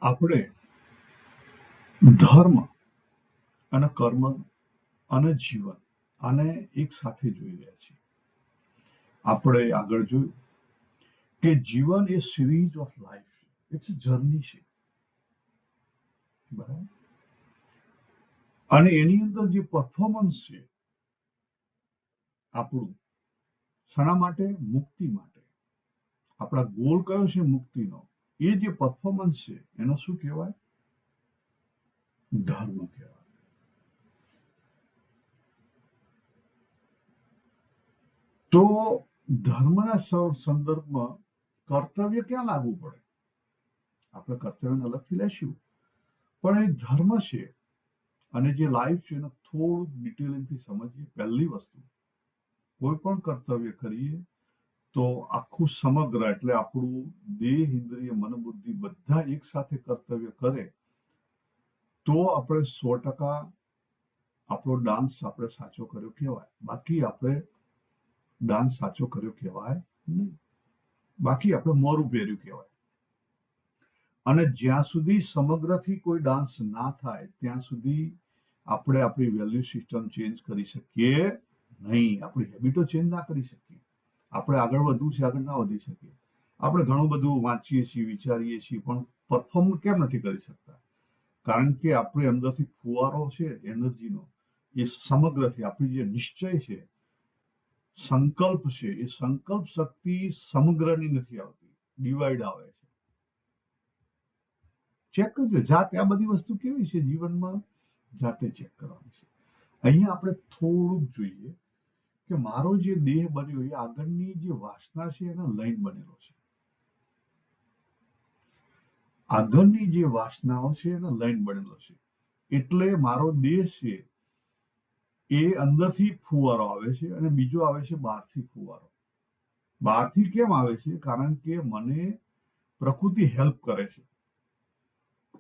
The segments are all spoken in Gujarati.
આપણે ધર્મ અને કર્મ અને જીવન આને એક સાથે જોઈ રહ્યા છીએ. આપણે આગળ જોયું કે જીવન એ series of life, its journey છે, બરાબર. અને એની અંદર જે પરફોર્મન્સ છે આપણું, શાના માટે? મુક્તિ માટે. આપણા ગોલ કયો છે મુક્તિનો? એ જે પરફોર્મન્સ છે એનો શું કહેવાય? ધર્મ કહેવાય. તો ધર્મના સંદર્ભમાં કર્તવ્ય ક્યાં લાગુ પડે? આપણે કર્તવ્યને અલગથી લેશું, પણ એ ધર્મ છે અને જે લાઈફ છે એને થોડું ડિટેલિંગથી સમજીએ. પહેલી વસ્તુ, કોઈ પણ કર્તવ્ય કરીએ તો આખું સમગ્ર, એટલે આપણું દેહ, ઇન્દ્રિય, મન, બુદ્ધિ બધા એક સાથે કર્તવ્ય કરે તો આપણે 100% આપણો ડાન્સ આપણે સાચો કર્યો કહેવાય. બાકી આપણે ડાન્સ સાચો કર્યો કહેવાય નહીં. બાકી આપણે મોરું પહેર્યું કહેવાય. અને જ્યાં સુધી સમગ્રથી કોઈ ડાન્સ ના થાય ત્યાં સુધી આપણે આપણી વેલ્યુ સિસ્ટમ ચેન્જ કરી શકીએ નહીં. આપણી હેબિટો ચેન્જ ના કરી શકીએ. આપણે આગળ વધવું છે, આગળ ના વધી શકીએ. આપણે ઘણું બધું વાંચીએ છીએ, વિચારીએ છીએ, પણ પરફોર્મ કેમ નથી કરી શકતા? કારણ કે આપણે અંદરથી ફુવારો છે એનર્જીનો, એ સમગ્રથી આપણી જે નિશ્ચય છે, સંકલ્પ છે, એ સંકલ્પ શક્તિ સમગ્રની નથી આવતી, ડિવાઈડ આવે છે. ચેક કરજો જાતે. આ બધી વસ્તુ કેવી છે જીવનમાં, જાતે ચેક કરવાની છે. અહીંયા આપણે થોડુંક જોઈએ કે મારો જે દેહ બન્યો એ આગળની જે વાસના છે એના લઈને બનેલો છે. આગળની જે વાસનાઓ છે એને લઈને બનેલો છે. એટલે મારો દેહ છે એ અંદરથી ફુવારો આવે છે અને બીજો આવે છે બહારથી ફુવારો. બહારથી કેમ આવે છે? કારણ કે મને પ્રકૃતિ હેલ્પ કરે છે.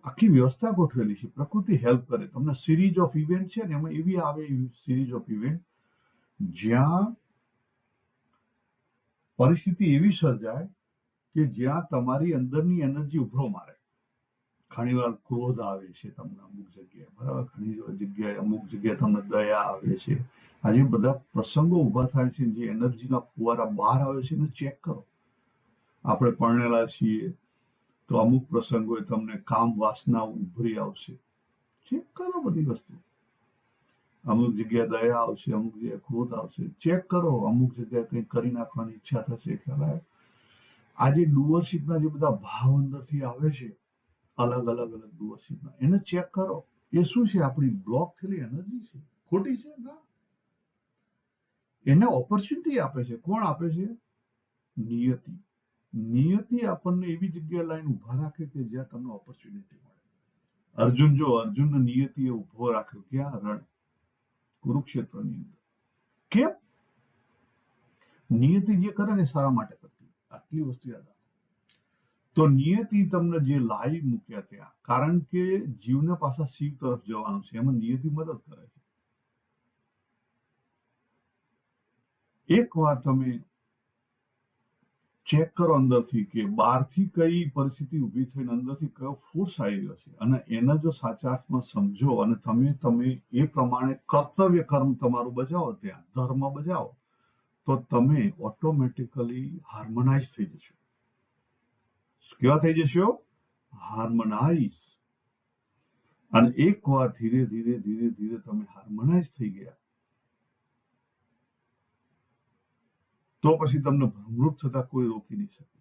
આખી વ્યવસ્થા ગોઠવેલી છે, પ્રકૃતિ હેલ્પ કરે. તમને સિરીઝ ઓફ ઇવેન્ટ છે ને, એમાં એવી આવે સિરીઝ ઓફ ઇવેન્ટ જ્યાં પરિસ્થિતિ એવી સર્જાય કે જ્યાં તમારી અંદરની એનર્જી ઉભરો મારે. ઘણી વાર ક્રોધ આવે છે તમને અમુક જગ્યાએ, બરાબર. ઘણી જગ્યાએ અમુક જગ્યાએ તમને દયા આવે છે. આજે બધા પ્રસંગો ઉભા થાય છે, જે એનર્જીના ફુવારા બહાર આવે છે એને ચેક કરો. આપણે પરણેલા છીએ તો અમુક પ્રસંગોએ તમને કામ વાસના ઉભરી આવશે. ચેક કરો બધી વસ્તુ. અમુક જગ્યાએ દયા આવશે, અમુક જગ્યાએ ક્રોધ આવશે. ચેક કરો. અમુક જગ્યાએ કંઈક કરી નાખવાની ઈચ્છા થશે. ખ્યાલ આવે? આજે ડુઅરશીપના જે બધા ભાવ અંદરથી આવે છે, અલગ અલગ ડુઅરશીપના, એને ચેક કરો. એ શું છે? આપણી બ્લોક થયેલી એનર્જી છે. ખોટી છે ના. એને ઓપોર્ચ્યુનિટી આપે છે. કોણ આપે છે? નિયતિ. નિયતિ આપણને એવી જગ્યાએ લાઈન ઉભા રાખે કે જ્યાં તમને ઓપોર્ચ્યુનિટી મળે. અર્જુન જો, અર્જુનને નિયતિએ ઉભો રાખ્યો. ક્યાં? રણ, કુરુક્ષેત્રની અંદર. કેમ? નિયતિ જે કરે ને સારા માટે કરતી. આટલી વસ્તુ યાદ રાખો. તો નિયતિ તમને જે લાઈવ મૂક્યા ત્યાં, કારણ કે જીવને પાછા શિવ તરફ જવાનું છે, એમાં નિયતિ મદદ કરે છે. એક વાર તમે ચેક કરો અંદરથી કે બહારથી કઈ પરિસ્થિતિ ઊભી થઈને અંદરથી કયો ફોર્સ આવી રહ્યો છે, અને એને જો સાચા અર્થમાં સમજો અને તમે એ પ્રમાણે કર્તવ્ય કર્મ તમારું બજાવો, ત્યાં ધર્મ બજાવો, તો તમે ઓટોમેટિકલી હાર્મોનાઇઝ થઈ જશો. કેવા થઈ જશો? હાર્મોનાઇઝ. અને એક વાર ધીરે ધીરે ધીરે ધીરે તમે હાર્મોનાઇઝ થઈ ગયા તો પછી તમને ભ્રમરૂપ થતા કોઈ રોકી નહીં શકે.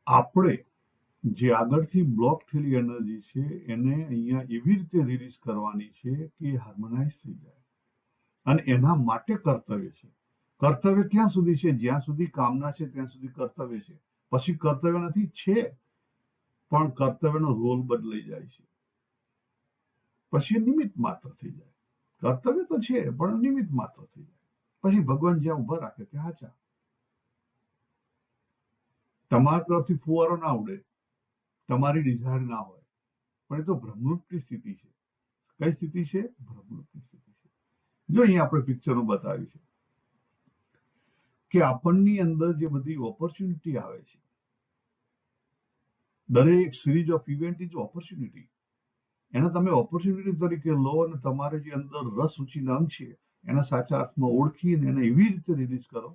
આપણે જે આગળથી બ્લોક થયેલી એનર્જી છે એને અહીંયા એવી રીતે રિલીઝ કરવાની છે કે હાર્મોનાઇઝ થઈ જાય. અને એના માટે કર્તવ્ય છે. કર્તવ્ય ક્યાં સુધી છે? જ્યાં સુધી કામના છે ત્યાં સુધી કર્તવ્ય છે. પછી કર્તવ્ય નથી, છે, પણ કર્તવ્યનો રોલ બદલાઈ જાય છે. પછી નિમિત્ત માત્ર થઈ જાય. કર્તવ્ય તો છે પણ નિમિત્ત માત્ર થઈ જાય. પછી ભગવાન જ્યાં ઉભા રાખે ત્યાં હાચા. તમારા તરફથી ફુવારો ના ઉડે, તમારી ડિઝાયર ના હોય, પણ એ તો ભ્રમરૂપની સ્થિતિ છે. કઈ સ્થિતિ છે? ભ્રમરૂપની સ્થિતિ છે. જો અહીંયા આપણે પિક્ચરમાં બતાવ્યું છે કે આપણની અંદર જે બધી ઓપોર્ચ્યુનિટી આવે છે દરેક series of event is opportunity. એને તમે ઓપોર્ચ્યુનિટી તરીકે લો અને તમારે જે અંદર રસ રુચિના અંગ છે એના સાચા અર્થમાં ઓળખીને એને એવી રીતે રિલીઝ કરો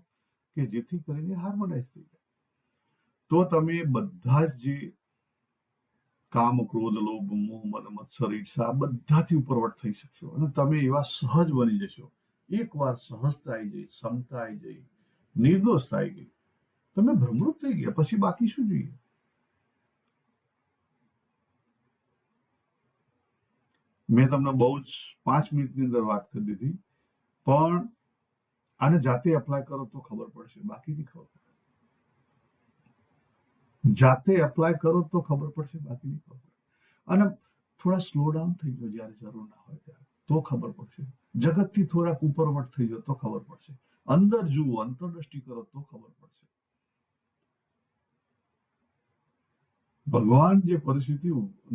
કે જેથી કરીને હાર્મોનાઇઝ થઈ જાય. તો તમે બધા જ જે કામ, ક્રોધ, લોભ, મોહ, મદ, મત્સર, ઈર્ષા બધાથી ઉપરવટ થઈ શકશો અને તમે એવા સહજ બની જશો. એકવાર સહજતા આવી ગઈ, ક્ષમતા આવી ગઈ, નિર્દોષતા આવી ગઈ, તમે ભ્રમરૂપ થઈ ગયા. પછી બાકી શું જોઈએ? મેં તમને બહુ જ 5 મિનિટની અંદર વાત કરી દીધી, પણ આને જાતે એપ્લાય કરો તો ખબર પડશે, બાકી નહીં ખબર પડે. જાતે એપ્લાય કરો તો ખબર પડશે, બાકી નહીં ખબર પડે. અને થોડા સ્લો ડાઉન થઈ જાઓ જ્યારે જરૂર ના હોય ત્યારે, તો ખબર પડશે. જગતથી થોડાક ઉપરવટ થઈ જાઓ તો ખબર પડશે. અંદર જુઓ, અંતરદ્રષ્ટિ કરો તો ખબર પડશે. ભગવાન જે પરિસ્થિતિ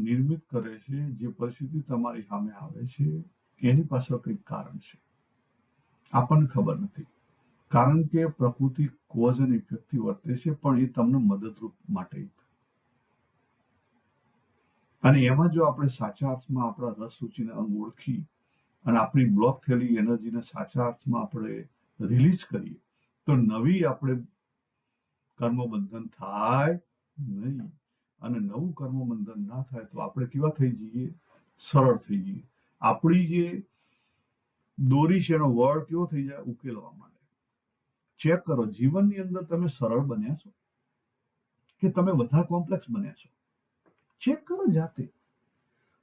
નિર્મિત કરે છે, જે પરિસ્થિતિ તમારી સામે આવે છે, એની પાછળ કંઈક કારણ છે. આપણને ખબર નથી. કારણ કે પ્રકૃતિ કોઝ અને ઇફેક્ટથી વર્તે છે, પણ એ તમને મદદરૂપ માટે. અને એમાં જો આપણે સાચા અર્થમાં આપણા રસ રુચિને અંગ ઓળખી અને આપણી બ્લોક થયેલી એનર્જીને સાચા અર્થમાં આપણે રિલીઝ કરીએ તો નવી આપણે કર્મબંધન થાય નહીં. અને નવું કર્મબંધન ના થાય તો આપણે કેવા થઈ જઈએ? સરળ થઈ જઈએ. આપણી જે દોરી છે એનો વળ કેવો થઈ જાય? ઉકેલવા માટે. ચેક કરો, જીવનની અંદર તમે સરળ બન્યા છો કે તમે બધા કોમ્પ્લેક્સ બન્યા છો? ચેક કરો જાતે.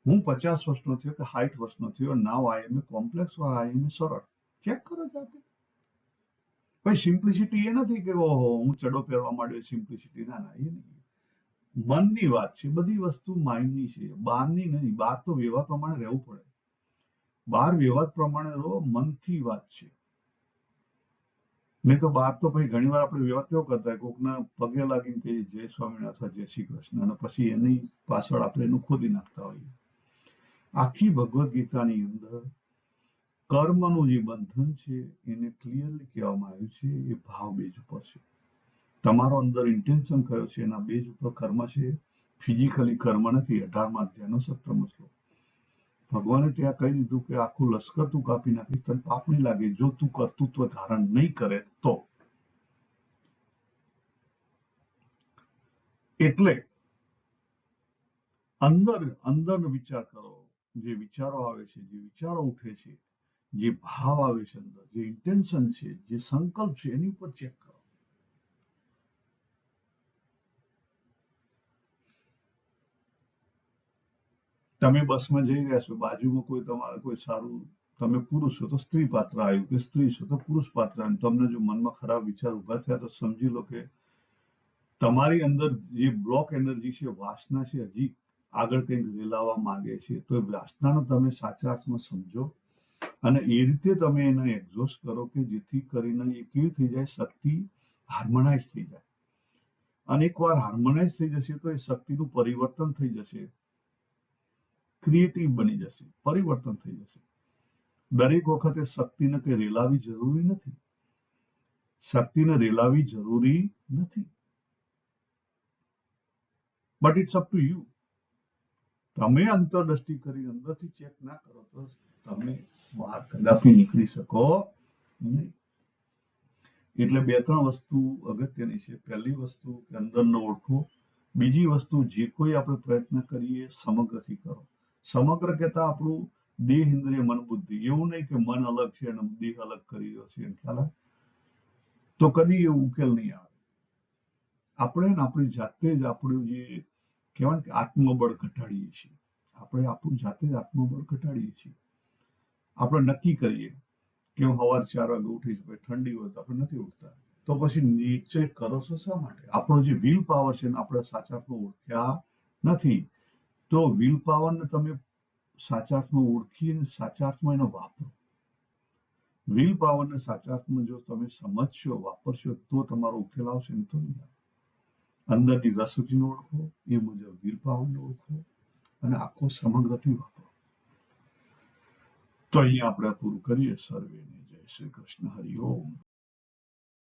હું 50 વર્ષનો થયો કે 60 વર્ષનો થયો, નાવ આઈ એમ એ કોમ્પ્લેક્સ ઓર આઈ એમ એ સરળ. ચેક કરો જાતે. ભાઈ સિમ્પ્લિસિટી એ નથી કે ઓહો હું ચડો પહેરવા માંડ્યો, સિમ્પ્લિસિટી. ના ના, એ નહીં. મનની વાત છે. બધી વસ્તુ માઇન્ડની છે, બહારની નહીં. બહાર તો વ્યવહાર પ્રમાણે રહેવું પડે. બહાર વ્યવહાર પ્રમાણે રહો, મનથી વાત છે. નહીં તો બહાર તો પછી ઘણી વાર આપણે વ્યવહાર કેવો કરતા હોય, કોકના પગે લાગીને કહીએ જય સ્વામિનારાયણ અથવા જય શ્રી કૃષ્ણ, અને પછી એની પાછળ આપણે એનું ખોદી નાખતા હોઈએ. આખી ભગવદ્ ગીતાની અંદર કર્મનું જે બંધન છે એને ક્લિયરલી કહેવામાં આવ્યું છે, એ ભાવ બેઝ ઉપર છે. તમારો અંદર ઇન્ટેન્શન કયો છે એના બેઝ ઉપર કર્મ છે. ફિઝિકલી કર્મ નથી. 18મા અધ્યાયનો 17મો શ્લોક. ભગવાને ત્યાં કહી દીધું કે આખું લશ્કર તું કાપી નાખીશ, તને પાપ નહીં લાગે જો તું કર્તૃત્વ ધારણ નહીં કરે તો. એટલે અંદર વિચાર કરો. જે વિચારો આવે છે, જે વિચારો ઉઠે છે, જે ભાવ આવે છે અંદર, જે ઇન્ટેન્શન છે, જે સંકલ્પ છે, એની ઉપર ચેક કરો. તમે બસમાં જઈ રહ્યા છો, બાજુમાં કોઈ તમારે કોઈ સારું, તમે પુરુષ છો તો સ્ત્રી પાત્ર આવ્યું, કે સ્ત્રી છો તો પુરુષ પાત્ર આવ્યું, તમને જો મનમાં ખરાબ વિચાર ઉભા થયા તો સમજી લો કે તમારી અંદર જે બ્લોક એનર્જી છે, વાસના છે, હજી આગળ કંઈક રેલાવા માંગે છે. તો એ વાસનાનો તમે સાચા અર્થમાં સમજો અને એ રીતે તમે એને એક્ઝોસ્ટ કરો કે જેથી કરીને એ કેવી થઈ જાય? શક્તિ હાર્મોનાઇઝ થઈ જાય. અને એકવાર હાર્મોનાઇઝ થઈ જશે તો એ શક્તિનું પરિવર્તન થઈ જશે, ક્રિએટિવ બની જશે, પરિવર્તન થઈ જશે. દરેક વખતે શક્તિને કંઈ રેલાવી જરૂરી નથી. શક્તિને રેલાવી જરૂરી નથી. But it's up to you. તમે અંતરદ્રષ્ટિ કરી અંદરથી ચેક ના કરો તો તમે બહાર કદાપી નીકળી શકો નહીં. એટલે 2-3 વસ્તુ અગત્યની છે. પહેલી વસ્તુ કે અંદરને ઓળખો. બીજી વસ્તુ, જે કોઈ આપણે પ્રયત્ન કરીએ સમગ્રથી કરો. સમગ્ર કહેતા આપણું દેહ, ઇન્દ્રિય, મન, બુદ્ધિ. એવું નહીં કે મન અલગ છે અને દેહ અલગ કરી રહ્યો છે, ખ્યાલ આવે તો કદી એ ઉકેલ નહીં આવે. આપણે આપણી જાતે જ આપણું જે કહેવાય કે આત્મબળ ઘટાડીએ છીએ. આપણે આપણું જાતે જ આત્મબળ ઘટાડીએ છીએ. આપણે નક્કી કરીએ કે હું સવારે 4 વાગે ઉઠીશ, ભાઈ ઠંડી હોય તો આપણે નથી ઉઠતા, તો પછી નિશ્ચય કરો છો શા માટે? આપણો જે વિલ પાવર છે ને આપણે સાચા અર્થમાં ઓળખ્યા નથી. તો વિલ પાવરને તમે સાચા અર્થમાં ઓળખીને સાચા અર્થમાં એનો વાપરો. વિલ પાવરને સાચા અર્થમાં જો તમે સમજશો, વાપરશો, તો તમારો ઉકેલ આવશે. ને તો નહીં આવે. અંદરની રસરૂચિને ઓળખો, એ મુજબ વિલ પાવરને ઓળખો અને આખો સમગ્રથી વાપરો. તો અહીંયા આપણે પૂરું કરીએ. સર્વેને જય શ્રી કૃષ્ણ. હરિ ઓમ.